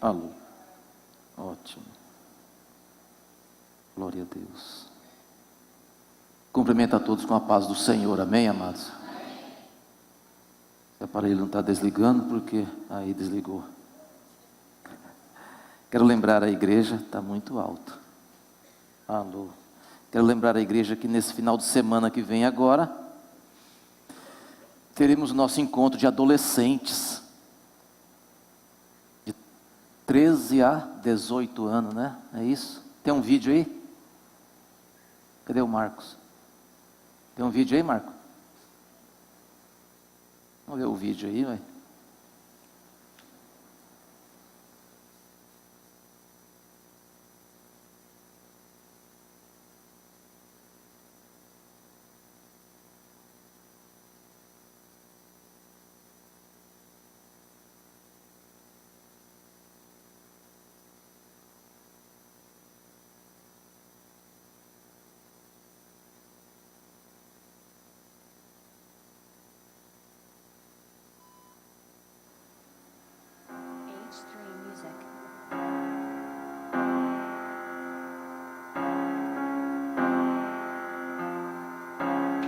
Alô. Ótimo. Glória a Deus. Cumprimento a todos com a paz do Senhor. Amém, amados? O aparelho não está desligando porque aí desligou. Quero lembrar a igreja, está muito alto. Alô. Quero lembrar a igreja que nesse final de semana que vem agora, teremos o nosso encontro de adolescentes. De 13 a 18 anos, né? É isso? Tem um vídeo aí? Cadê o Marcos? Tem um vídeo aí, Marco? Vamos ver o vídeo aí, vai.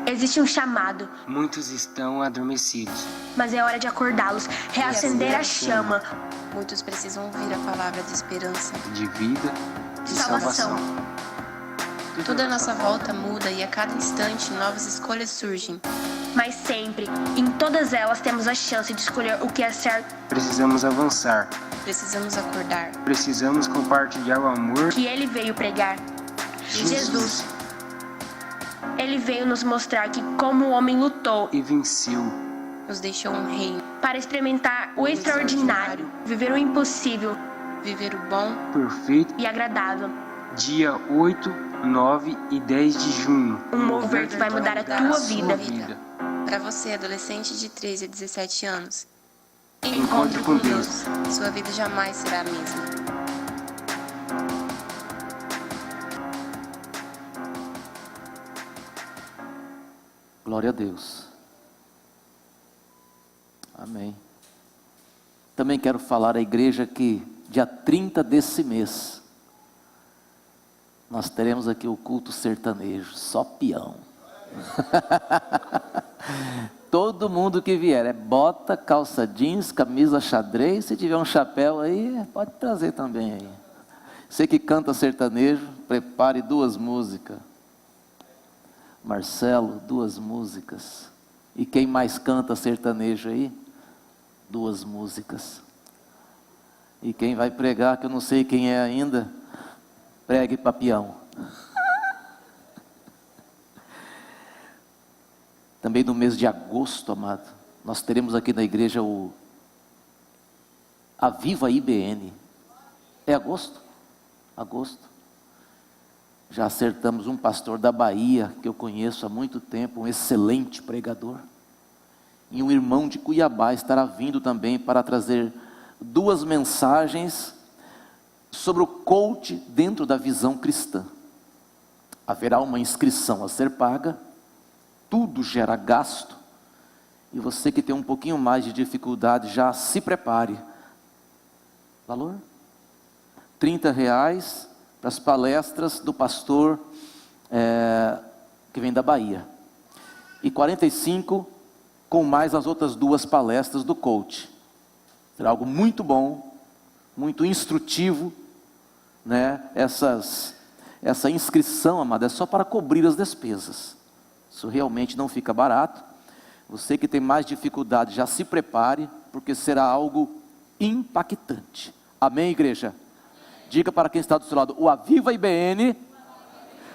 Existe um chamado. Muitos estão adormecidos. Mas é hora de acordá-los, reacender a chama. Muitos precisam ouvir a palavra de esperança, De vida, De salvação. Tudo à nossa volta muda e a cada instante novas escolhas surgem. Mas sempre, em todas elas, temos a chance de escolher o que é certo. Precisamos avançar. Precisamos acordar. Precisamos compartilhar o amor. Que Ele veio pregar. Jesus. Ele veio nos mostrar que como o homem lutou E venceu. Nos deixou um reino. para experimentar o extraordinário, viver o impossível Viver o bom. Perfeito. e agradável. Dia 8, 9 e 10 de junho. Um mover que vai mudar a tua vida. Para você, adolescente de 13 a 17 anos, Encontre com Deus. sua vida jamais será a mesma. Glória a Deus. Amém. Também quero falar à igreja que dia 30 desse mês nós teremos aqui o culto sertanejo, só peão. Todo mundo que vier, é bota, calça jeans, camisa xadrez, se tiver um chapéu aí, pode trazer também aí. Você que canta sertanejo, prepare 2 músicas. Marcelo, 2 músicas. E quem mais canta sertanejo aí? 2 músicas. E quem vai pregar, que eu não sei quem é ainda, pregue papião. Também no mês de agosto, amado, nós teremos aqui na igreja a Viva IBN. É agosto? Agosto. Já acertamos um pastor da Bahia, que eu conheço há muito tempo, um excelente pregador. E um irmão de Cuiabá estará vindo também para trazer 2 mensagens sobre o coach dentro da visão cristã. Haverá uma inscrição a ser paga, tudo gera gasto, e você que tem um pouquinho mais de dificuldade, já se prepare. Valor? R$30 para as palestras do pastor que vem da Bahia, e 45 com mais as outras 2 palestras do coach. Será algo muito bom, muito instrutivo, né? Essa inscrição, amada, é só para cobrir as despesas. Isso realmente não fica barato. Você que tem mais dificuldade, já se prepare, porque será algo impactante. Amém, igreja? Diga para quem está do seu lado: o Aviva IBN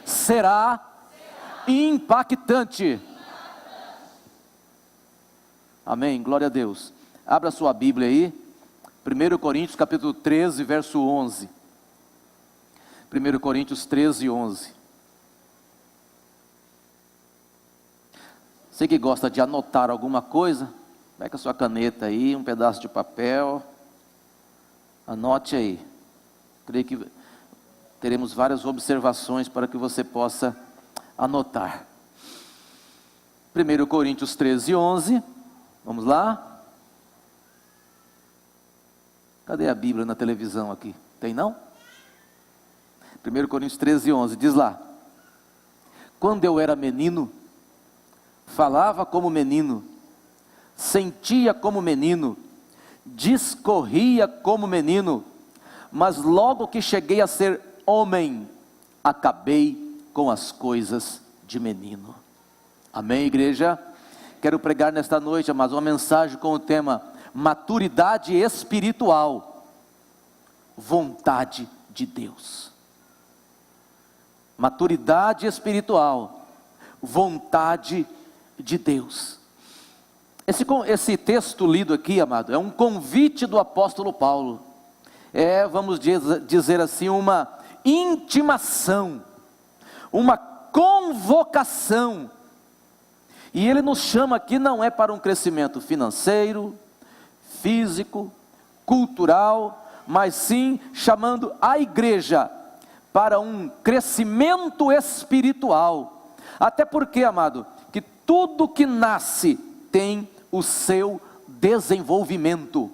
será impactante. Amém, glória a Deus. Abra sua Bíblia aí, 1 Coríntios capítulo 13, verso 11. 1 Coríntios 13, 11. Você que gosta de anotar alguma coisa, pega a sua caneta aí, um pedaço de papel, anote aí. Creio que teremos várias observações para que você possa anotar. 1 Coríntios 13, 11, vamos lá? Cadê a Bíblia na televisão aqui? Tem não? 1 Coríntios 13:11, diz lá: quando eu era menino, falava como menino, sentia como menino, discorria como menino, mas logo que cheguei a ser homem, acabei com as coisas de menino. Amém, igreja? Quero pregar nesta noite, amados, uma mensagem com o tema maturidade espiritual, vontade de Deus. Maturidade espiritual, vontade de Deus. Esse texto lido aqui, amado, é um convite do apóstolo Paulo. Vamos dizer assim, uma intimação, uma convocação. E ele nos chama aqui não é para um crescimento financeiro, físico, cultural, mas sim chamando a igreja para um crescimento espiritual. Até porque, amado, que tudo que nasce tem o seu desenvolvimento.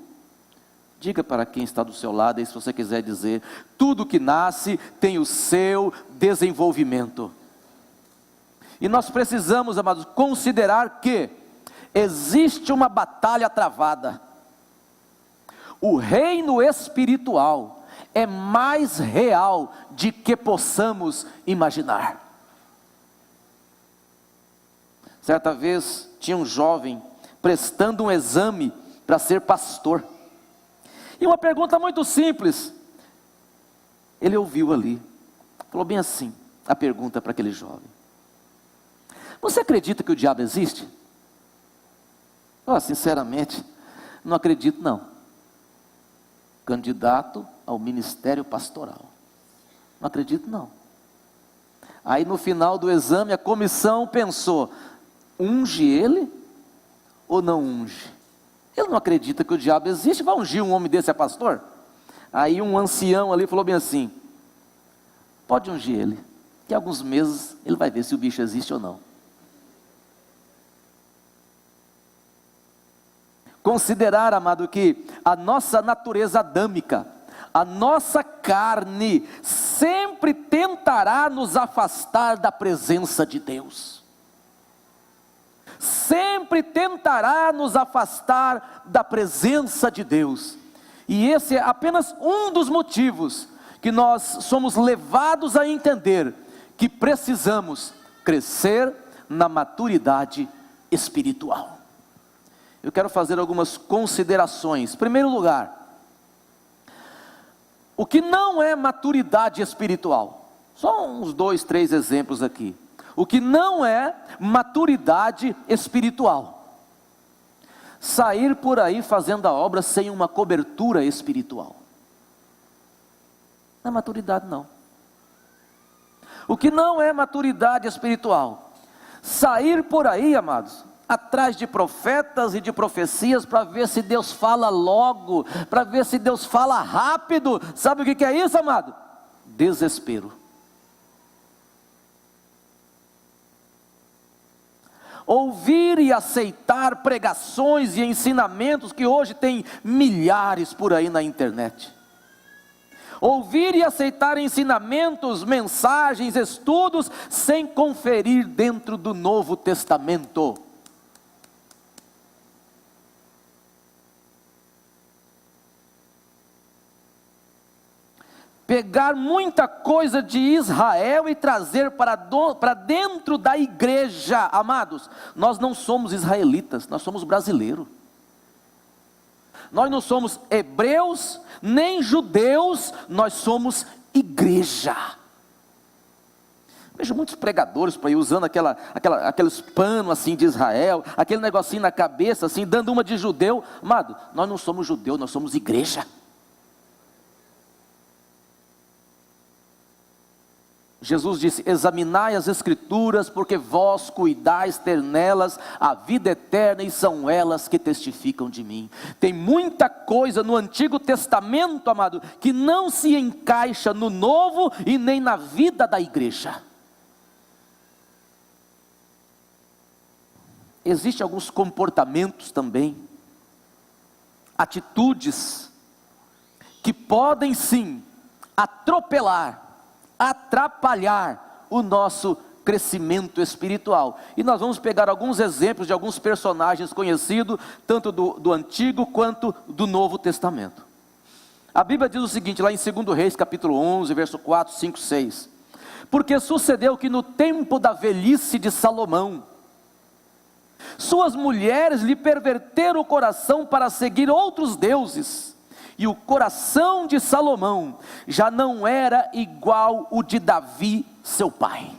Diga para quem está do seu lado aí, se você quiser dizer, tudo que nasce tem o seu desenvolvimento. E nós precisamos, amados, considerar que existe uma batalha travada. O reino espiritual é mais real de que possamos imaginar. Certa vez tinha um jovem prestando um exame para ser pastor. E uma pergunta muito simples, ele ouviu ali, falou bem assim, a pergunta para aquele jovem: você acredita que o diabo existe? Sinceramente, não acredito não. Candidato ao ministério pastoral, não acredito não. Aí no final do exame a comissão pensou, unge ele ou não unge? Ele não acredita que o diabo existe, vai ungir um homem desse a pastor? Aí um ancião ali falou bem assim, pode ungir ele, que alguns meses ele vai ver se o bicho existe ou não. Considerar, amado, que a nossa natureza adâmica, a nossa carne, sempre tentará nos afastar da presença de Deus. Sempre tentará nos afastar da presença de Deus. E esse é apenas um dos motivos que nós somos levados a entender que precisamos crescer na maturidade espiritual. Eu quero fazer algumas considerações. Em primeiro lugar, o que não é maturidade espiritual? Só uns 2, 3 exemplos aqui. O que não é maturidade espiritual? Sair por aí fazendo a obra sem uma cobertura espiritual. Não é maturidade não. O que não é maturidade espiritual? Sair por aí, amados, atrás de profetas e de profecias para ver se Deus fala logo, para ver se Deus fala rápido. Sabe o que é isso, amado? Desespero. Ouvir e aceitar pregações e ensinamentos que hoje tem milhares por aí na internet. Ouvir e aceitar ensinamentos, mensagens, estudos, sem conferir dentro do Novo Testamento. Pegar muita coisa de Israel e trazer para dentro da igreja. Amados, nós não somos israelitas, nós somos brasileiros. Nós não somos hebreus, nem judeus, nós somos igreja. Vejo muitos pregadores por aí usando aqueles panos assim de Israel, aquele negocinho na cabeça assim, dando uma de judeu. Amado, nós não somos judeu, nós somos igreja. Jesus disse, examinai as escrituras, porque vós cuidais ter nelas a vida eterna, e são elas que testificam de mim. Tem muita coisa no Antigo Testamento, amado, que não se encaixa no Novo e nem na vida da igreja. Existem alguns comportamentos também, atitudes, que podem sim atropelar, atrapalhar o nosso crescimento espiritual. E nós vamos pegar alguns exemplos de alguns personagens conhecidos, tanto do Antigo quanto do Novo Testamento. A Bíblia diz o seguinte, lá em 2 Reis, capítulo 11, verso 4, 5, 6. Porque sucedeu que no tempo da velhice de Salomão, suas mulheres lhe perverteram o coração para seguir outros deuses, e o coração de Salomão já não era igual o de Davi, seu pai.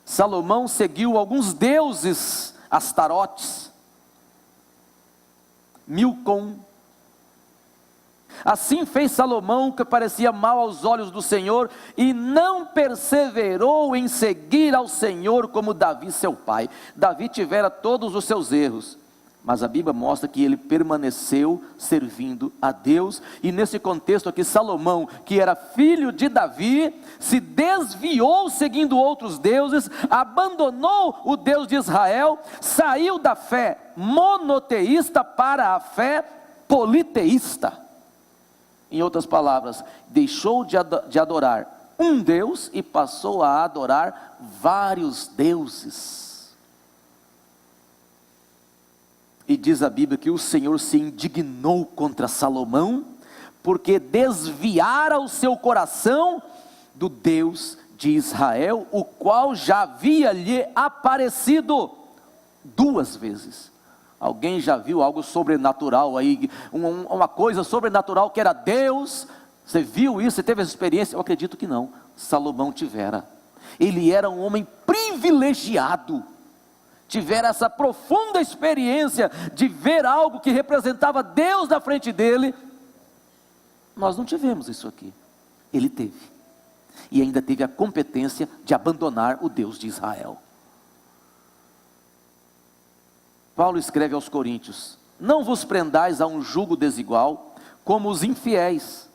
Salomão seguiu alguns deuses astarotes, Milcom. Assim fez Salomão o que parecia mal aos olhos do Senhor, e não perseverou em seguir ao Senhor como Davi seu pai. Davi tivera todos os seus erros, mas a Bíblia mostra que ele permaneceu servindo a Deus. E nesse contexto aqui, Salomão, que era filho de Davi, se desviou seguindo outros deuses, abandonou o Deus de Israel, saiu da fé monoteísta para a fé politeísta. Em outras palavras, deixou de adorar um Deus e passou a adorar vários deuses. E diz a Bíblia que o Senhor se indignou contra Salomão, porque desviara o seu coração do Deus de Israel, o qual já havia lhe aparecido 2 vezes. Alguém já viu algo sobrenatural aí, uma coisa sobrenatural que era Deus? Você viu isso? Você teve essa experiência? Eu acredito que não. Salomão tivera. Ele era um homem privilegiado, tivera essa profunda experiência de ver algo que representava Deus na frente dele. Nós não tivemos isso aqui. Ele teve, e ainda teve a competência de abandonar o Deus de Israel. Paulo escreve aos Coríntios: não vos prendais a um jugo desigual, como os infiéis.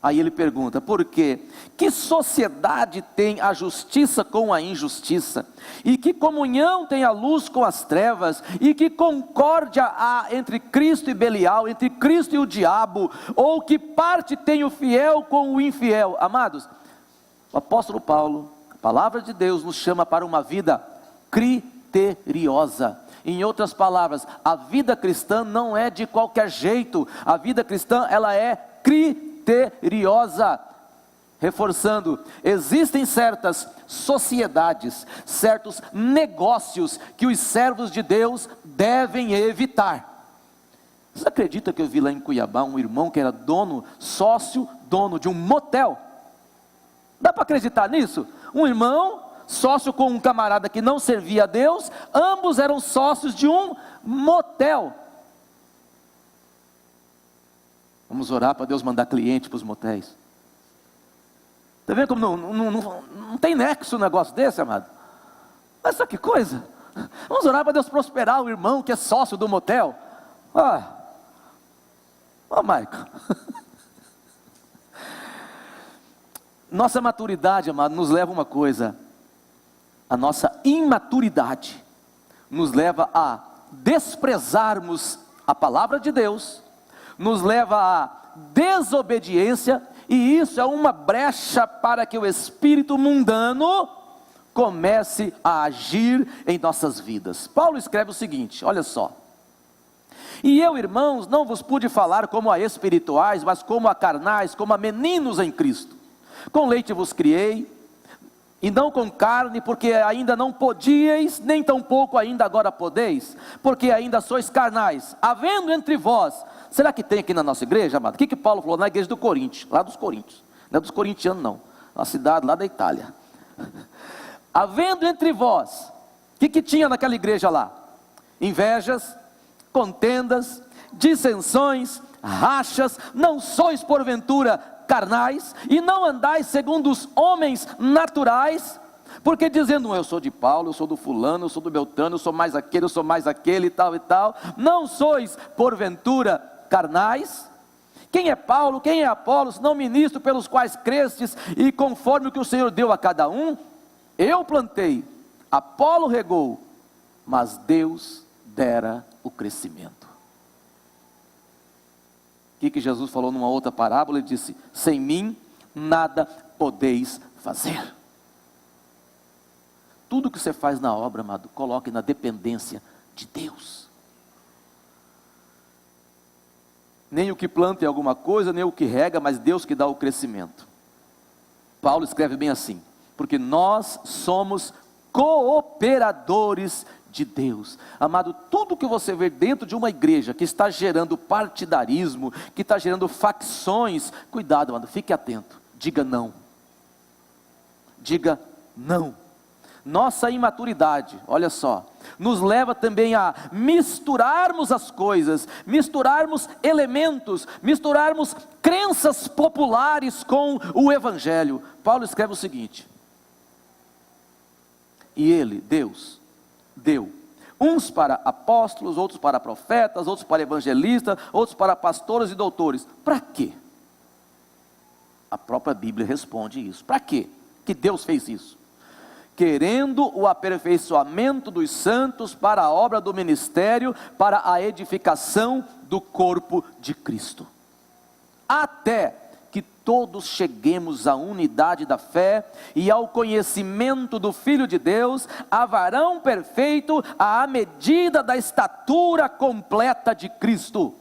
Aí ele pergunta, por quê? Que sociedade tem a justiça com a injustiça? E que comunhão tem a luz com as trevas? E que concórdia há entre Cristo e Belial, entre Cristo e o diabo? Ou que parte tem o fiel com o infiel? Amados, o apóstolo Paulo, a palavra de Deus nos chama para uma vida criteriosa. Em outras palavras, a vida cristã não é de qualquer jeito. A vida cristã, ela é criteriosa. Reforçando, existem certas sociedades, certos negócios que os servos de Deus devem evitar. Você acredita que eu vi lá em Cuiabá um irmão que era sócio de um motel? Dá para acreditar nisso? Um irmão sócio com um camarada que não servia a Deus, ambos eram sócios de um motel. Vamos orar para Deus mandar cliente para os motéis. Está vendo como não tem nexo um negócio desse, amado? Mas só que coisa. Vamos orar para Deus prosperar o irmão que é sócio do motel. Michael. Nossa maturidade, amado, nos leva a uma coisa. A nossa imaturidade nos leva a desprezarmos a palavra de Deus, nos leva à desobediência, e isso é uma brecha para que o espírito mundano comece a agir em nossas vidas. Paulo escreve o seguinte, olha só: e eu, irmãos, não vos pude falar como a espirituais, mas como a carnais, como a meninos em Cristo. Com leite vos criei, e não com carne, porque ainda não podíeis, nem tampouco ainda agora podeis, porque ainda sois carnais, havendo entre vós. Será que tem aqui na nossa igreja, amado? O que Paulo falou na igreja do Coríntios, lá dos Coríntios, não é dos corintianos não, uma cidade lá da Itália. Havendo entre vós, o que tinha naquela igreja lá? Invejas, contendas, dissensões, rachas. Não sois porventura carnais, e não andais segundo os homens naturais, porque dizendo, eu sou de Paulo, eu sou do fulano, eu sou do Beltrano, eu sou mais aquele, eu sou mais aquele, e tal, não sois porventura carnais. Quem é Paulo, quem é Apolos, não ministro pelos quais crestes, e conforme o que o Senhor deu a cada um? Eu plantei, Apolo regou, mas Deus dera o crescimento. O que Jesus falou numa outra parábola? Ele disse: sem mim nada podeis fazer. Tudo que você faz na obra, amado, coloque na dependência de Deus. Nem o que planta é alguma coisa, nem o que rega, mas Deus que dá o crescimento. Paulo escreve bem assim: porque nós somos cooperadores de Deus. Amado, tudo que você vê dentro de uma igreja que está gerando partidarismo, que está gerando facções, cuidado, amado, fique atento, diga não. Diga não. Nossa imaturidade, olha só, nos leva também a misturarmos as coisas, misturarmos elementos, misturarmos crenças populares com o Evangelho. Paulo escreve o seguinte: e ele, Deus, deu uns para apóstolos, outros para profetas, outros para evangelistas, outros para pastores e doutores. Para quê? A própria Bíblia responde isso. Para quê que Deus fez isso? Querendo o aperfeiçoamento dos santos para a obra do ministério, para a edificação do corpo de Cristo, até que todos cheguemos à unidade da fé e ao conhecimento do Filho de Deus, a varão perfeito, à medida da estatura completa de Cristo.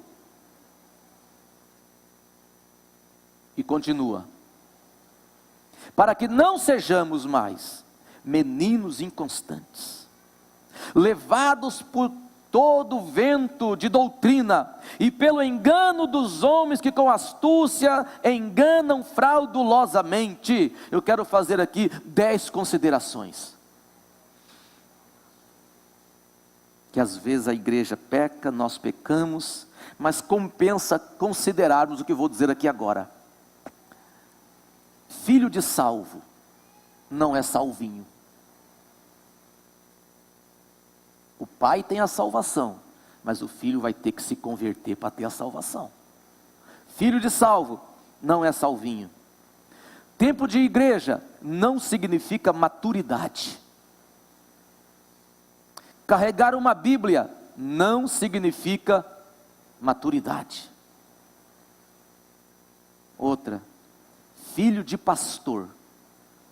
E continua: para que não sejamos mais meninos inconstantes, levados por todo vento de doutrina, e pelo engano dos homens que com astúcia enganam fraudulosamente. Eu quero fazer aqui 10 considerações, que às vezes a igreja peca, nós pecamos, mas compensa considerarmos o que vou dizer aqui agora. Filho de salvo não é salvinho. O pai tem a salvação, mas o filho vai ter que se converter para ter a salvação. Filho de salvo não é salvinho. Tempo de igreja não significa maturidade. Carregar uma Bíblia não significa maturidade. Outra, filho de pastor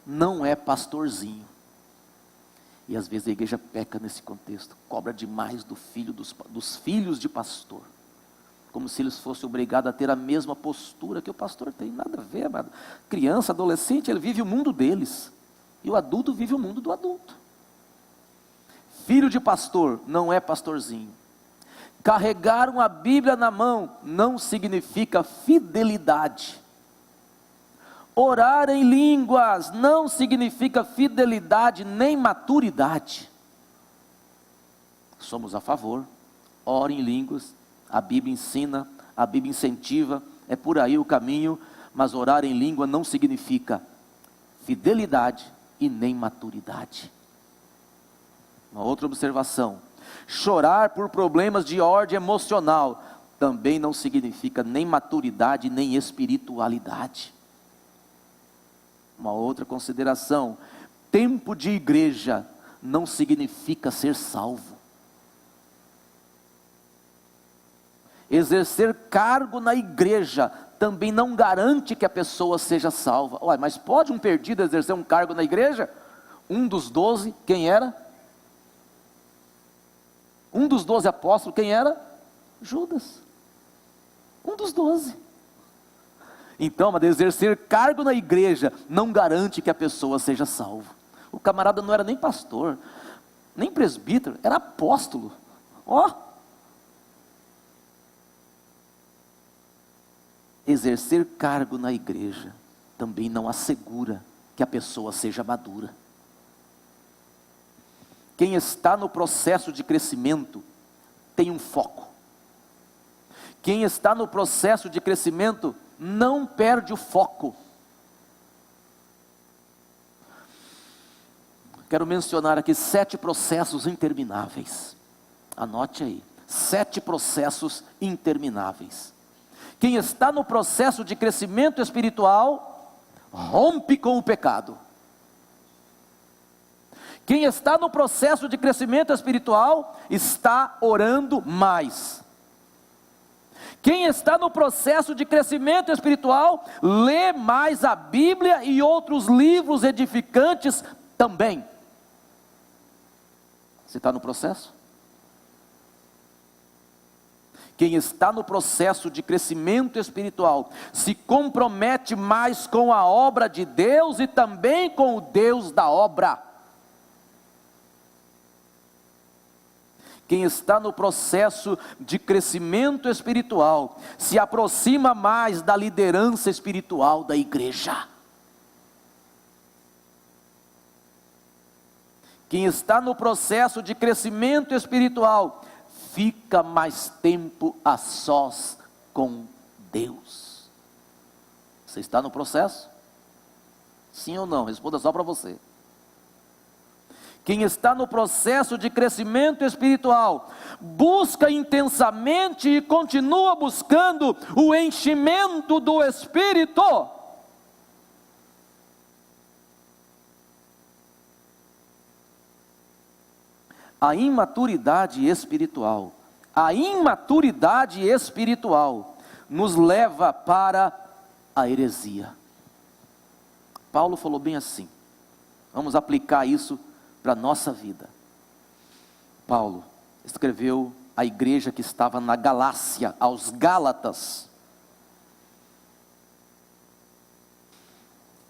não é pastorzinho. E às vezes a igreja peca nesse contexto, cobra demais do filho dos filhos de pastor, como se eles fossem obrigados a ter a mesma postura que o pastor tem. Nada a ver, amado. Criança, adolescente, ele vive o mundo deles, e o adulto vive o mundo do adulto. Filho de pastor não é pastorzinho. Carregar uma Bíblia na mão não significa fidelidade. Orar em línguas não significa fidelidade nem maturidade. Somos a favor, ore em línguas, a Bíblia ensina, a Bíblia incentiva, é por aí o caminho, mas orar em língua não significa fidelidade e nem maturidade. Uma outra observação: chorar por problemas de ordem emocional também não significa nem maturidade nem espiritualidade. Uma outra consideração: tempo de igreja não significa ser salvo. Exercer cargo na igreja também não garante que a pessoa seja salva. Ué, mas pode um perdido exercer um cargo na igreja? Um dos 12, quem era? Um dos 12 apóstolos, quem era? Judas. Um dos 12. Então, mas exercer cargo na igreja não garante que a pessoa seja salva. O camarada não era nem pastor, nem presbítero, era apóstolo. Exercer cargo na igreja também não assegura que a pessoa seja madura. Quem está no processo de crescimento tem um foco. Quem está no processo de crescimento não perde o foco. Quero mencionar aqui 7 processos intermináveis. Anote aí, 7 processos intermináveis. Quem está no processo de crescimento espiritual, rompe com o pecado. Quem está no processo de crescimento espiritual, está orando mais. Quem está no processo de crescimento espiritual, lê mais a Bíblia e outros livros edificantes também. Você está no processo? Quem está no processo de crescimento espiritual, se compromete mais com a obra de Deus e também com o Deus da obra. Quem está no processo de crescimento espiritual, se aproxima mais da liderança espiritual da igreja. Quem está no processo de crescimento espiritual, fica mais tempo a sós com Deus. Você está no processo? Sim ou não? Responda só para você. Quem está no processo de crescimento espiritual, busca intensamente e continua buscando o enchimento do Espírito. A imaturidade espiritual nos leva para a heresia. Paulo falou bem assim. Vamos aplicar isso para a nossa vida. Paulo escreveu à igreja que estava na Galácia, aos Gálatas: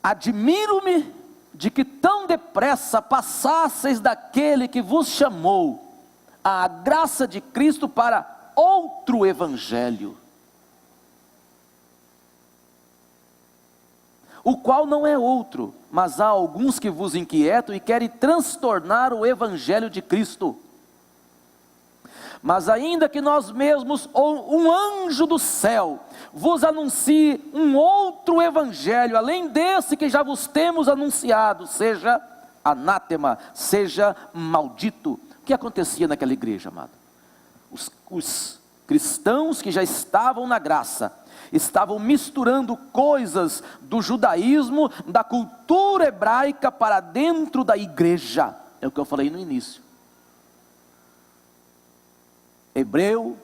admiro-me de que tão depressa passasseis daquele que vos chamou à graça de Cristo para outro evangelho, o qual não é outro, mas há alguns que vos inquietam e querem transtornar o evangelho de Cristo. Mas ainda que nós mesmos, ou um anjo do céu, vos anuncie um outro evangelho, além desse que já vos temos anunciado, seja anátema, seja maldito. O que acontecia naquela igreja, amado? Os cristãos que já estavam na graça, estavam misturando coisas do judaísmo, da cultura hebraica para dentro da igreja. É o que eu falei no início. Hebreu,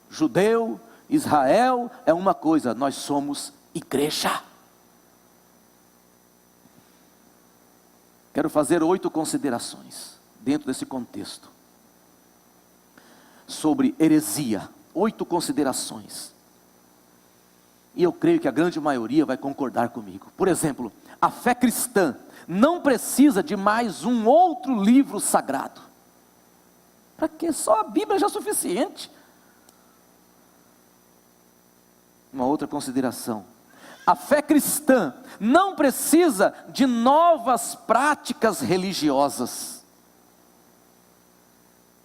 judeu, Israel é uma coisa, nós somos igreja. Quero fazer 8 considerações dentro desse contexto sobre heresia. 8 considerações. E eu creio que a grande maioria vai concordar comigo. Por exemplo, a fé cristã não precisa de mais um outro livro sagrado. Para quê? Só a Bíblia já é suficiente. Uma outra consideração: a fé cristã não precisa de novas práticas religiosas.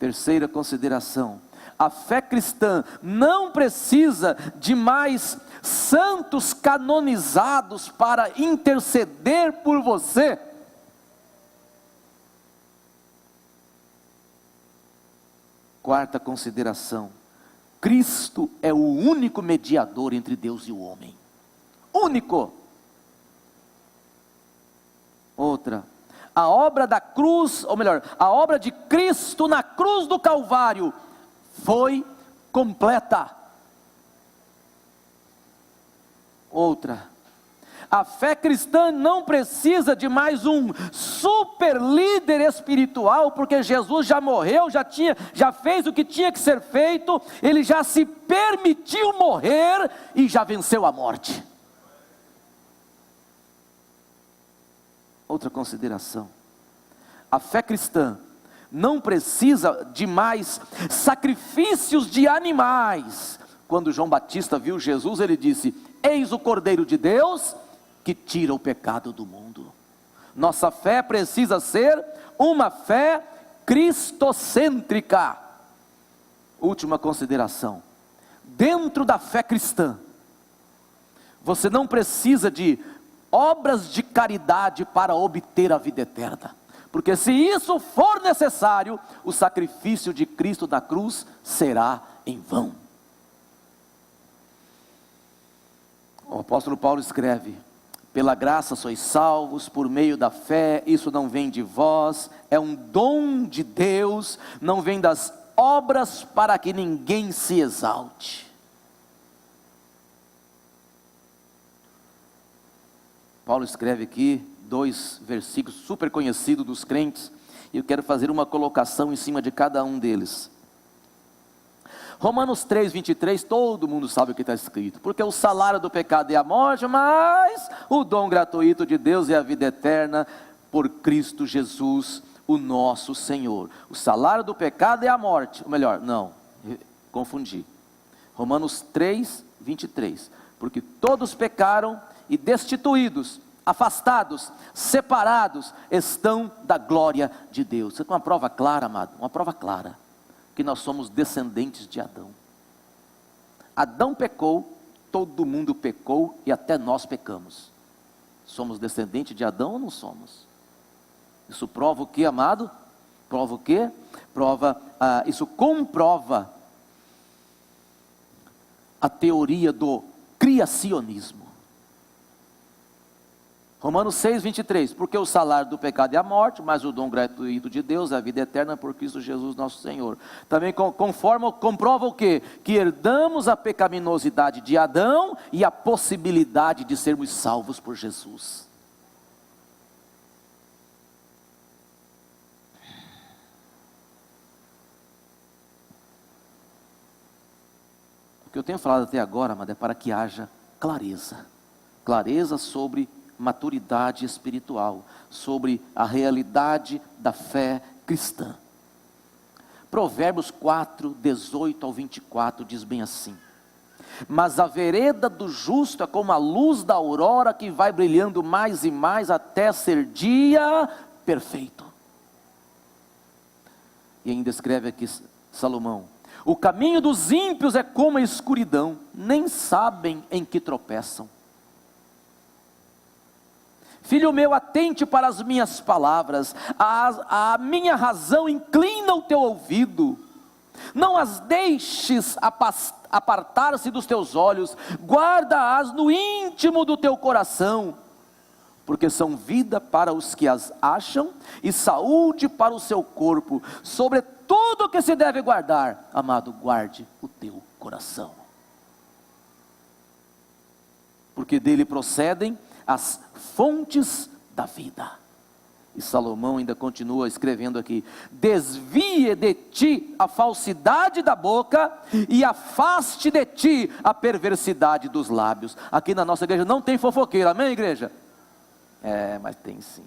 Terceira consideração: a fé cristã não precisa de mais santos canonizados para interceder por você. Quarta consideração: Cristo é o único mediador entre Deus e o homem. Único. Outra: a obra da cruz, ou melhor, a obra de Cristo na cruz do Calvário foi completa. Outra: a fé cristã não precisa de mais um super líder espiritual, porque Jesus já morreu, já fez o que tinha que ser feito, ele já se permitiu morrer e já venceu a morte. Outra consideração: a fé cristã não precisa de mais sacrifícios de animais. Quando João Batista viu Jesus, ele disse: eis o Cordeiro de Deus que tira o pecado do mundo. Nossa fé precisa ser uma fé cristocêntrica. Última consideração: dentro da fé cristã, você não precisa de obras de caridade para obter a vida eterna, porque se isso for necessário, o sacrifício de Cristo na cruz será em vão. O apóstolo Paulo escreve: pela graça sois salvos, por meio da fé, isso não vem de vós, é um dom de Deus, não vem das obras para que ninguém se exalte. Paulo escreve aqui 2 versículos super conhecidos dos crentes, e eu quero fazer uma colocação em cima de cada um deles. Romanos 3, 23, todo mundo sabe o que está escrito, porque o salário do pecado é a morte, mas o dom gratuito de Deus é a vida eterna, por Cristo Jesus, o nosso Senhor. O salário do pecado é a morte, ou melhor, não, confundi. Romanos 3, 23, porque todos pecaram e destituídos, afastados, separados, estão da glória de Deus. Isso é uma prova clara, amado, uma prova clara, que nós somos descendentes de Adão. Adão pecou, todo mundo pecou e até nós pecamos. Somos descendentes de Adão ou não somos? Isso prova o que, amado? Prova o que? Isso comprova a teoria do criacionismo. Romanos 6, 23, porque o salário do pecado é a morte, mas o dom gratuito de Deus é a vida eterna por Cristo Jesus nosso Senhor. Também comprova o quê? Que herdamos a pecaminosidade de Adão e a possibilidade de sermos salvos por Jesus. O que eu tenho falado até agora, amado, é para que haja clareza sobre maturidade espiritual, sobre a realidade da fé cristã. Provérbios 4, 18 ao 24 diz bem assim: mas a vereda do justo é como a luz da aurora, que vai brilhando mais e mais até ser dia perfeito. E ainda escreve aqui Salomão: o caminho dos ímpios é como a escuridão, nem sabem em que tropeçam. Filho meu, atente para as minhas palavras, a minha razão inclina o teu ouvido, não as deixes apartar-se dos teus olhos, guarda-as no íntimo do teu coração, porque são vida para os que as acham, e saúde para o seu corpo. Sobre tudo que se deve guardar, amado, guarde o teu coração, porque dele procedem as fontes da vida. E Salomão ainda continua escrevendo aqui: desvie de ti a falsidade da boca, e afaste de ti a perversidade dos lábios. Aqui na nossa igreja não tem fofoqueira, amém, igreja? Mas tem sim.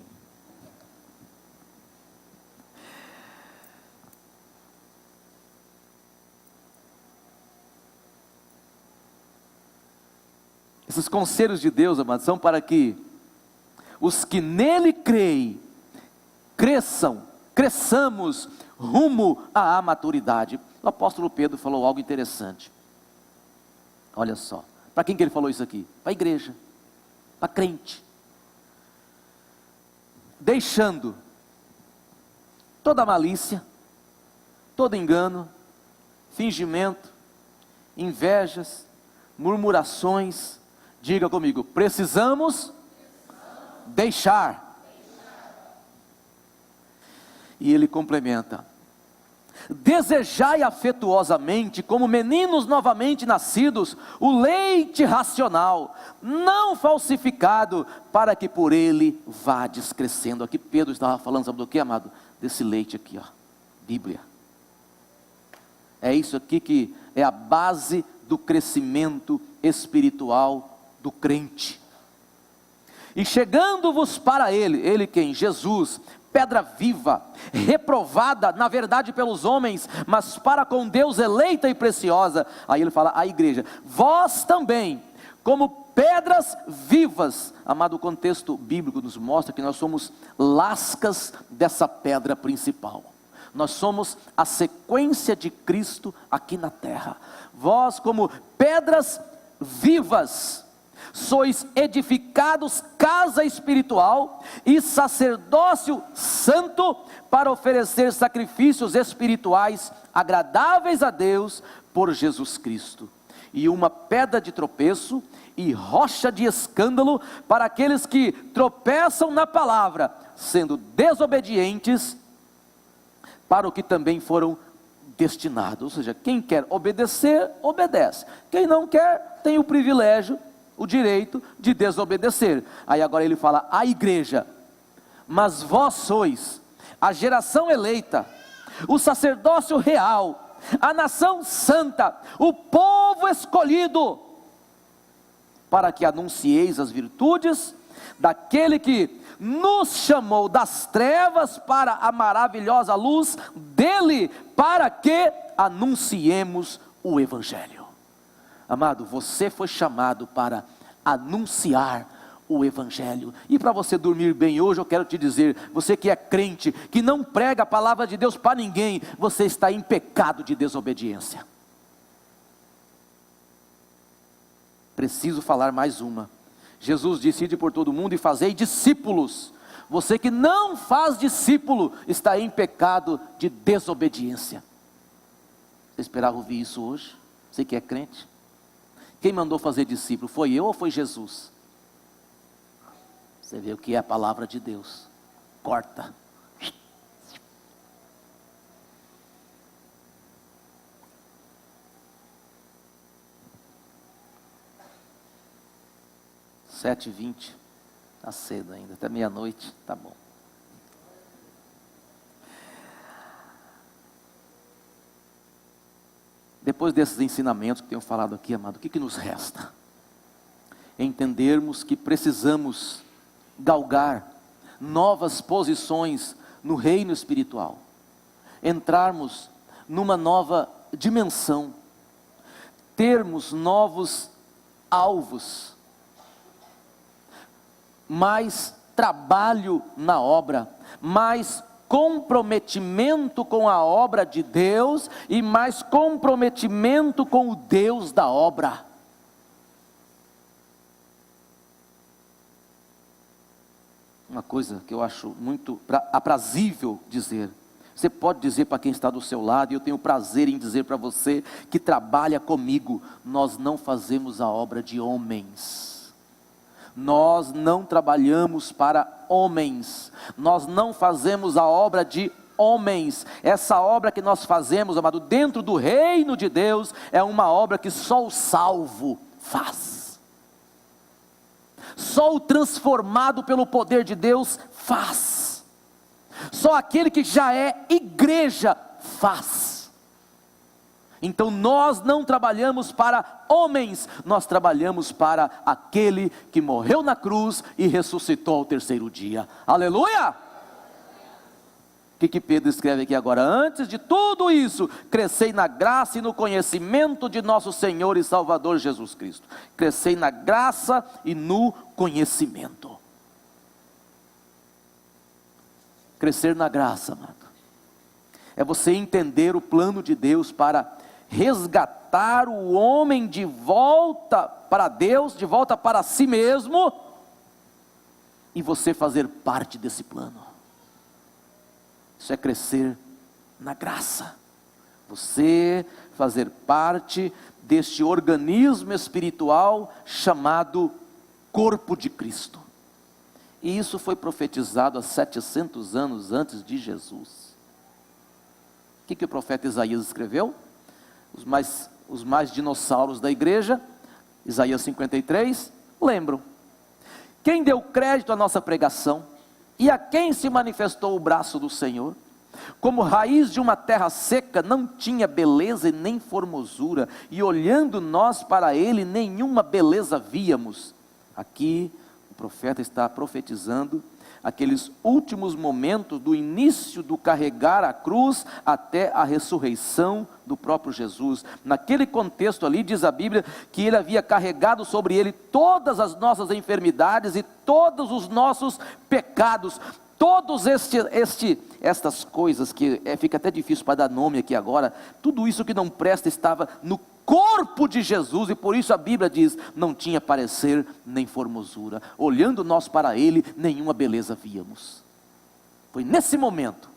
Esses conselhos de Deus, amados, são para que os que nele creem, cresçamos rumo à maturidade. O apóstolo Pedro falou algo interessante. Olha só, para quem que ele falou isso aqui? Para a igreja, para crente. Deixando toda malícia, todo engano, fingimento, invejas, murmurações. Diga comigo: precisamos deixar. E ele complementa: desejai afetuosamente, como meninos novamente nascidos, o leite racional, não falsificado, para que por ele vades crescendo. Aqui Pedro estava falando, sabe do que, amado? Desse leite aqui, ó, Bíblia. É isso aqui que é a base do crescimento espiritual do crente. E chegando-vos para ele quem? Jesus, pedra viva, reprovada na verdade pelos homens, mas para com Deus eleita e preciosa. Aí ele fala à igreja: vós também, como pedras vivas. Amado, o contexto bíblico nos mostra que nós somos lascas dessa pedra principal. Nós somos a sequência de Cristo aqui na terra. Vós, como pedras vivas, sois edificados casa espiritual e sacerdócio santo, para oferecer sacrifícios espirituais agradáveis a Deus por Jesus Cristo. E uma pedra de tropeço e rocha de escândalo para aqueles que tropeçam na palavra, sendo desobedientes para o que também foram destinados. Ou seja, quem quer obedecer, obedece. Quem não quer, tem o privilégio o direito de desobedecer. Aí agora ele fala à igreja: mas vós sois a geração eleita, o sacerdócio real, a nação santa, o povo escolhido, para que anuncieis as virtudes daquele que nos chamou das trevas para a maravilhosa luz dele, para que anunciemos o evangelho. Amado, você foi chamado para anunciar o evangelho. E para você dormir bem hoje, eu quero te dizer, você que é crente, que não prega a palavra de Deus para ninguém, você está em pecado de desobediência. Preciso falar mais uma. Jesus disse: ide por todo mundo e fazei discípulos. Você que não faz discípulo, está em pecado de desobediência. Você esperava ouvir isso hoje? Você que é crente? Quem mandou fazer discípulo? Foi eu ou foi Jesus? Você vê o que é a palavra de Deus. Corta. Sete e 20, está cedo ainda, até meia-noite, tá bom. Depois desses ensinamentos que tenho falado aqui, amado, o que nos resta? Entendermos que precisamos galgar novas posições no reino espiritual, entrarmos numa nova dimensão, termos novos alvos, mais trabalho na obra, mais comprometimento com a obra de Deus e mais comprometimento com o Deus da obra. Uma coisa que eu acho muito aprazível dizer, você pode dizer para quem está do seu lado, e eu tenho prazer em dizer para você que trabalha comigo: nós não fazemos a obra de homens. Nós não trabalhamos para homens, nós não fazemos a obra de homens. Essa obra que nós fazemos, amado, dentro do reino de Deus, é uma obra que só o salvo faz, só o transformado pelo poder de Deus faz, só aquele que já é igreja faz. Então nós não trabalhamos para homens, nós trabalhamos para aquele que morreu na cruz e ressuscitou ao terceiro dia. Aleluia! O que Pedro escreve aqui agora? Antes de tudo isso, crescei na graça e no conhecimento de nosso Senhor e Salvador Jesus Cristo. Crescei na graça e no conhecimento. Crescer na graça, amado, é você entender o plano de Deus para resgatar o homem de volta para Deus, de volta para si mesmo, e você fazer parte desse plano. Isso é crescer na graça, você fazer parte deste organismo espiritual chamado corpo de Cristo. E isso foi profetizado há 700 anos antes de Jesus. O que o profeta Isaías escreveu? Os mais dinossauros da igreja, Isaías 53, lembram. Quem deu crédito à nossa pregação, e a quem se manifestou o braço do Senhor? Como raiz de uma terra seca, não tinha beleza e nem formosura, e olhando nós para ele, nenhuma beleza víamos. Aqui o profeta está profetizando aqueles últimos momentos do início do carregar a cruz até a ressurreição do próprio Jesus. Naquele contexto ali diz a Bíblia que ele havia carregado sobre ele todas as nossas enfermidades e todos os nossos pecados. Todos estas coisas que fica até difícil para dar nome aqui agora, tudo isso que não presta estava no corpo de Jesus, e por isso a Bíblia diz: não tinha parecer nem formosura, olhando nós para ele, nenhuma beleza víamos. Foi nesse momento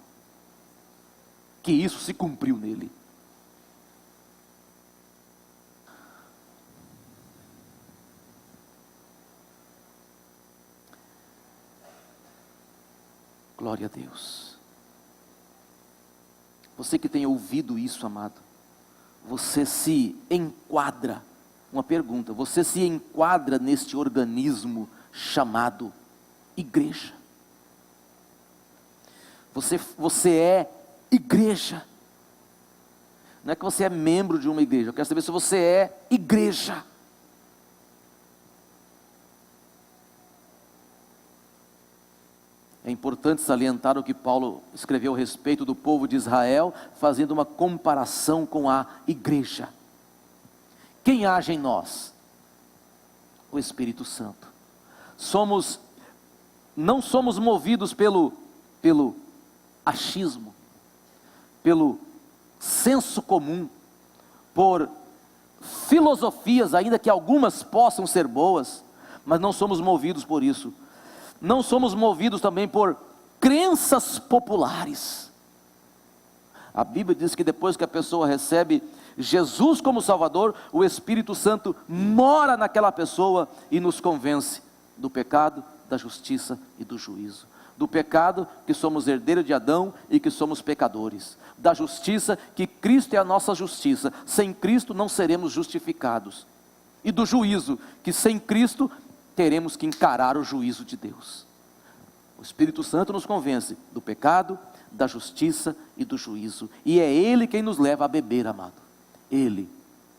que isso se cumpriu nele. Glória a Deus. Você que tem ouvido isso, amado, você se enquadra uma pergunta: você se enquadra neste organismo chamado igreja? Você é igreja. Não é que você é membro de uma igreja, eu quero saber se você é igreja. É importante salientar o que Paulo escreveu a respeito do povo de Israel, fazendo uma comparação com a igreja. Quem age em nós? O Espírito Santo. Não somos movidos pelo achismo, pelo senso comum, por filosofias, ainda que algumas possam ser boas, mas não somos movidos por isso. Não somos movidos também por crenças populares. A Bíblia diz que depois que a pessoa recebe Jesus como Salvador, o Espírito Santo mora naquela pessoa e nos convence do pecado, da justiça e do juízo. Do pecado, que somos herdeiros de Adão e que somos pecadores. Da justiça, que Cristo é a nossa justiça. Sem Cristo não seremos justificados. E do juízo, que sem Cristo teremos que encarar o juízo de Deus. O Espírito Santo nos convence do pecado, da justiça e do juízo. E é Ele quem nos leva a beber, amado. Ele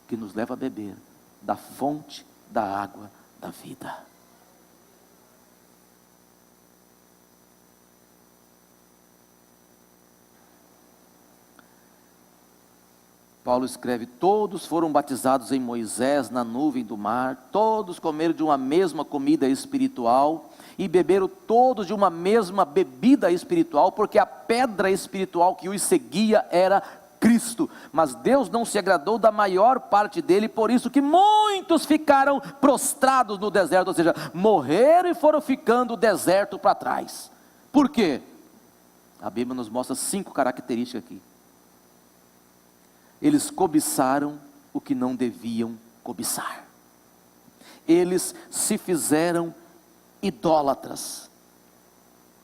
que nos leva a beber da fonte da água da vida. Paulo escreve: todos foram batizados em Moisés na nuvem do mar, todos comeram de uma mesma comida espiritual e beberam todos de uma mesma bebida espiritual, porque a pedra espiritual que os seguia era Cristo. Mas Deus não se agradou da maior parte dele, por isso que muitos ficaram prostrados no deserto, ou seja, morreram e foram ficando o deserto para trás. Por quê? A Bíblia nos mostra 5 características aqui. Eles cobiçaram o que não deviam cobiçar. Eles se fizeram idólatras.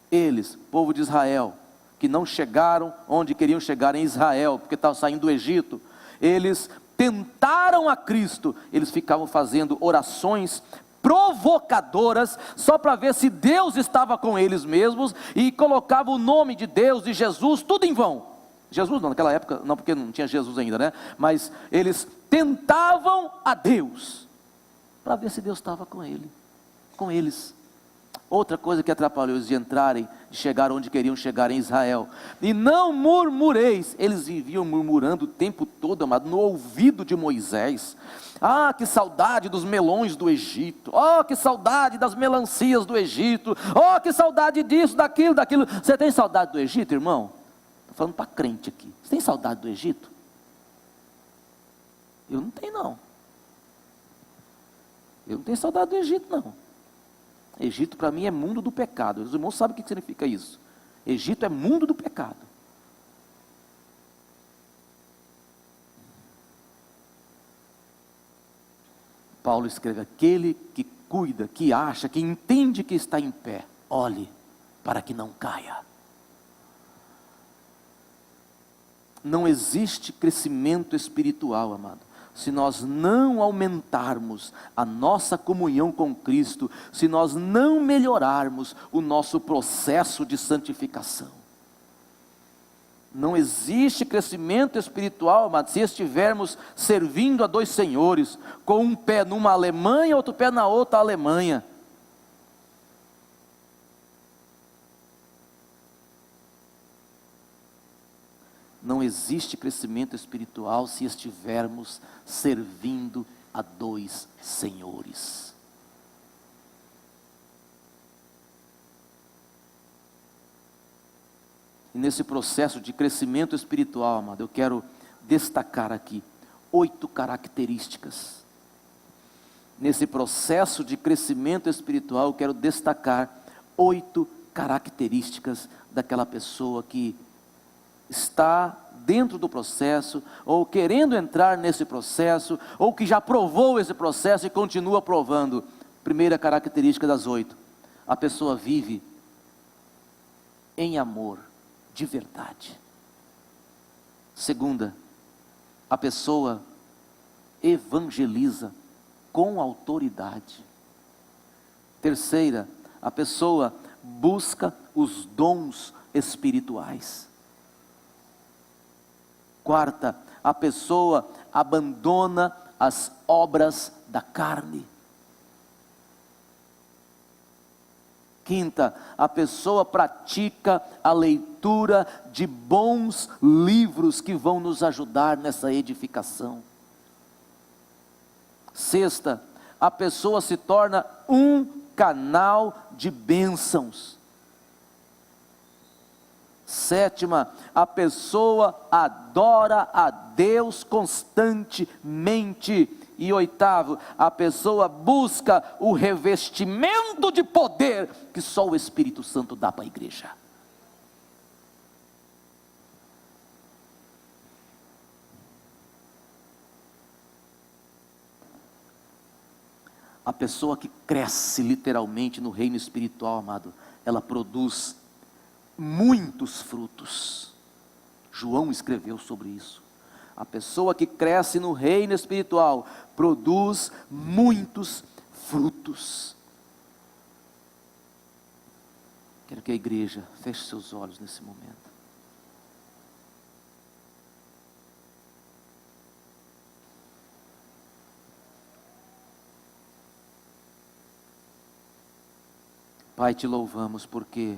Eles, povo de Israel, que não chegaram onde queriam chegar em Israel, porque estavam saindo do Egito. Eles tentaram a Cristo. Eles ficavam fazendo orações provocadoras, só para ver se Deus estava com eles mesmos, e colocavam o nome de Deus, de Jesus, tudo em vão. Jesus não, naquela época, não, porque não tinha Jesus ainda, né? Mas eles tentavam a Deus, para ver se Deus estava com eles. Outra coisa que atrapalhou eles de entrarem, de chegar onde queriam chegar em Israel: e não murmureis. Eles viviam murmurando o tempo todo, amado, no ouvido de Moisés. Ah, que saudade dos melões do Egito. Oh, que saudade das melancias do Egito. Oh, que saudade disso, daquilo. Você tem saudade do Egito, irmão? Falando para crente aqui. Você tem saudade do Egito? Eu não tenho, não. Eu não tenho saudade do Egito, não. Egito para mim é mundo do pecado. Os irmãos sabem o que significa isso. Egito é mundo do pecado. Paulo escreve: aquele que cuida, que acha, que entende que está em pé, olhe para que não caia. Não existe crescimento espiritual, amado, se nós não aumentarmos a nossa comunhão com Cristo, se nós não melhorarmos o nosso processo de santificação. Não existe crescimento espiritual, amado, se estivermos servindo a 2 senhores, com um pé numa Alemanha, outro pé na outra Alemanha. Não existe crescimento espiritual se estivermos servindo a 2 senhores. E nesse processo de crescimento espiritual, amado, eu quero destacar aqui 8 características. Nesse processo de crescimento espiritual, eu quero destacar 8 características daquela pessoa que está dentro do processo, ou querendo entrar nesse processo, ou que já provou esse processo e continua provando. Primeira característica das 8: a pessoa vive em amor de verdade. Segunda, a pessoa evangeliza com autoridade. Terceira, a pessoa busca os dons espirituais. Quarta, a pessoa abandona as obras da carne. Quinta, a pessoa pratica a leitura de bons livros que vão nos ajudar nessa edificação. Sexta, a pessoa se torna um canal de bênçãos. Sétima, a pessoa adora a Deus constantemente. E oitavo, a pessoa busca o revestimento de poder que só o Espírito Santo dá para a igreja. A pessoa que cresce literalmente no reino espiritual, amado, ela produz muitos frutos. João escreveu sobre isso. A pessoa que cresce no reino espiritual produz muitos frutos. Quero que a igreja feche seus olhos nesse momento. Pai, te louvamos porque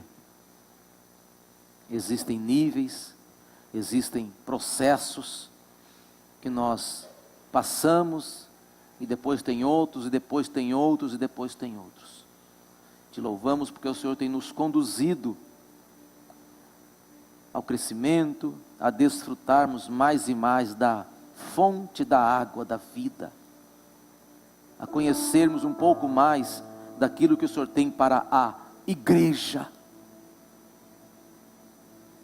existem níveis, existem processos que nós passamos, e depois tem outros, e depois tem outros, e depois tem outros. Te louvamos porque o Senhor tem nos conduzido ao crescimento, a desfrutarmos mais e mais da fonte da água da vida, a conhecermos um pouco mais daquilo que o Senhor tem para a igreja.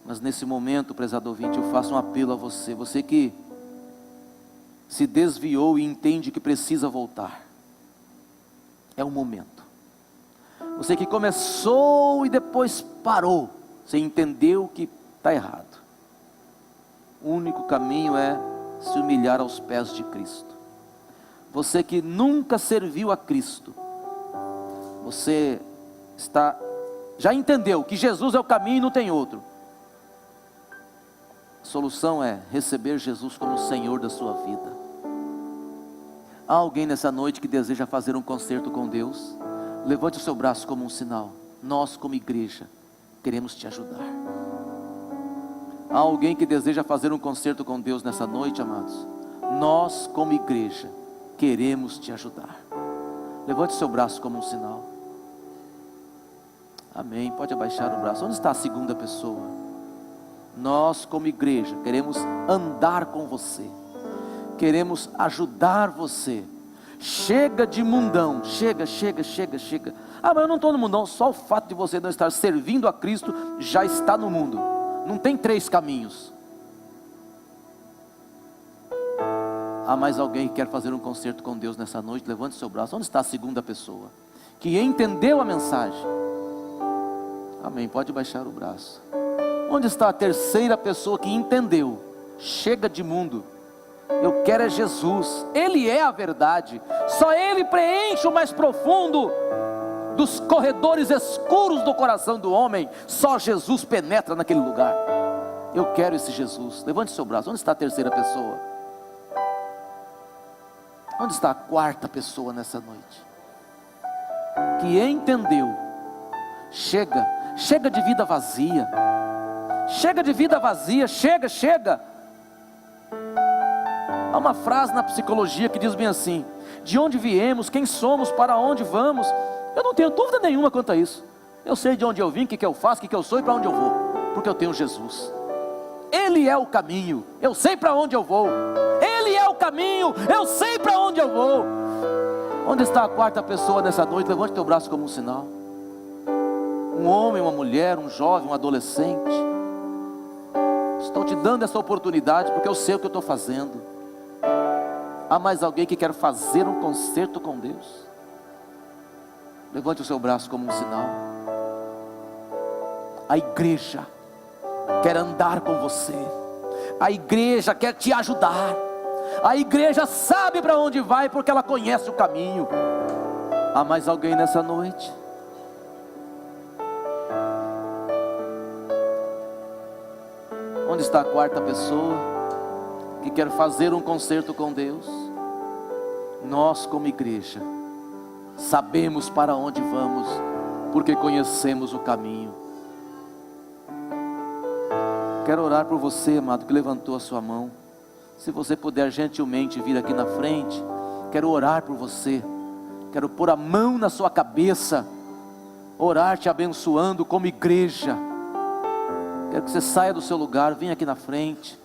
Mas nesse momento, prezado ouvinte, eu faço um apelo a você, você que se desviou e entende que precisa voltar. É o momento. Você que começou e depois parou, você entendeu que está errado. O único caminho é se humilhar aos pés de Cristo. Você que nunca serviu a Cristo, você já entendeu que Jesus é o caminho e não tem outro. A solução é receber Jesus como Senhor da sua vida. Há alguém nessa noite que deseja fazer um concerto com Deus? Levante o seu braço como um sinal. Nós, como igreja, queremos te ajudar. Há alguém que deseja fazer um concerto com Deus nessa noite, amados? Nós, como igreja, queremos te ajudar. Levante o seu braço como um sinal. Amém. Pode abaixar o braço. Onde está a segunda pessoa? Nós, como igreja, queremos andar com você, queremos ajudar você. Chega de mundão, chega. Ah, mas eu não estou no mundão. Só o fato de você não estar servindo a Cristo já está no mundo. Não tem três caminhos. Há mais alguém que quer fazer um concerto com Deus nessa noite? Levante seu braço. Onde está a segunda pessoa que entendeu a mensagem? Amém. Pode baixar o braço. Onde está a terceira pessoa que entendeu? Chega de mundo, eu quero é Jesus. Ele é a verdade. Só Ele preenche o mais profundo dos corredores escuros do coração do homem. Só Jesus penetra naquele lugar. Eu quero esse Jesus. Levante seu braço. Onde está a terceira pessoa? Onde está a quarta pessoa nessa noite? Que entendeu. Chega de vida vazia. Chega de vida vazia, chega. Há uma frase na psicologia que diz bem assim: de onde viemos, quem somos, para onde vamos. Eu não tenho dúvida nenhuma quanto a isso. Eu sei de onde eu vim, o que eu faço, o que eu sou e para onde eu vou, porque eu tenho Jesus. Ele é o caminho, eu sei para onde eu vou. Ele é o caminho, eu sei para onde eu vou. Onde está a quarta pessoa nessa noite? Levante teu braço como um sinal. Um homem, uma mulher, um jovem, um adolescente. Estou te dando essa oportunidade porque eu sei o que eu estou fazendo. Há mais alguém que quer fazer um concerto com Deus? Levante o seu braço como um sinal. A igreja quer andar com você. A igreja quer te ajudar. A igreja sabe para onde vai porque ela conhece o caminho. Há mais alguém nessa noite? Onde está a quarta pessoa que quer fazer um concerto com Deus? Nós, como igreja, sabemos para onde vamos, porque conhecemos o caminho. Quero orar por você, amado, que levantou a sua mão. Se você puder gentilmente vir aqui na frente, quero orar por você. Quero pôr a mão na sua cabeça, orar te abençoando como igreja. Quero que você saia do seu lugar, venha aqui na frente.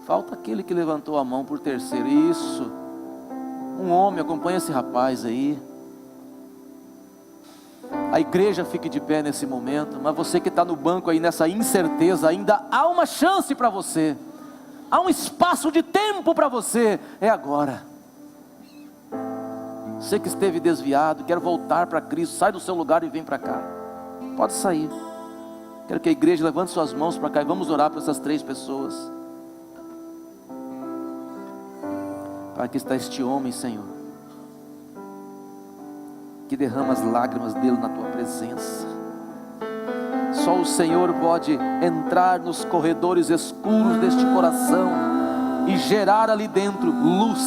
Falta aquele que levantou a mão por terceiro. Isso. Um homem, acompanha esse rapaz aí. A igreja fique de pé nesse momento. Mas você que está no banco aí nessa incerteza, ainda há uma chance para você. Há um espaço de tempo para você. É agora. Você que esteve desviado, quer voltar para Cristo, sai do seu lugar e vem para cá. Pode sair. Quero que a igreja levante suas mãos para cá e vamos orar por essas 3 pessoas. Pai, aqui está este homem, Senhor, que derrama as lágrimas dele na tua presença. Só o Senhor pode entrar nos corredores escuros deste coração e gerar ali dentro luz,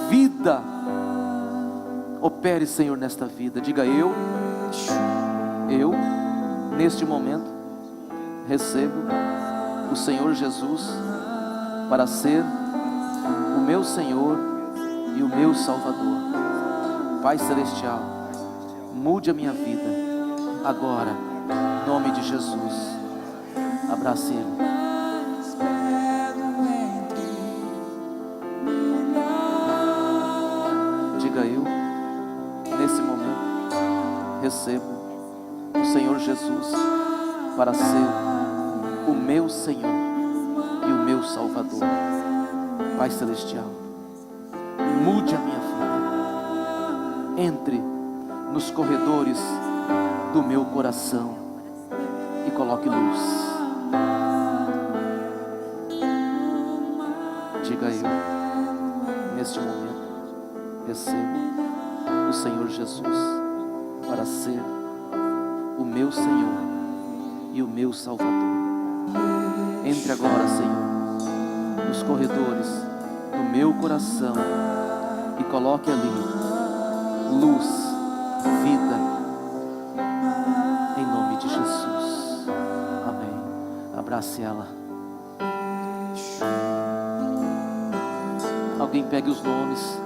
vida. Opere, Senhor, nesta vida. Diga: eu neste momento recebo o Senhor Jesus para ser o meu Senhor e o meu Salvador. Pai Celestial, mude a minha vida agora, em nome de Jesus. Abrace Ele. Diga: eu nesse momento recebo o Senhor Jesus para ser o meu Senhor e o meu Salvador. Pai Celestial, mude a minha vida. Entre nos corredores do meu coração e coloque luz. Diga: eu neste momento recebo o Senhor Jesus para ser o meu Senhor e o meu Salvador. Entre agora, Senhor, nos corredores do meu coração e coloque ali luz, vida, em nome de Jesus. Amém. Abrace ela. Alguém pegue os nomes.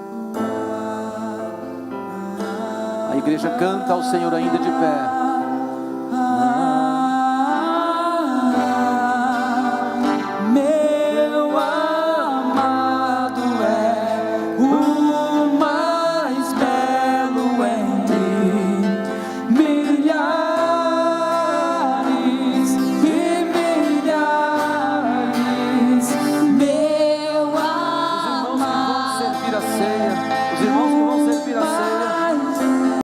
A igreja canta ao Senhor ainda de pé.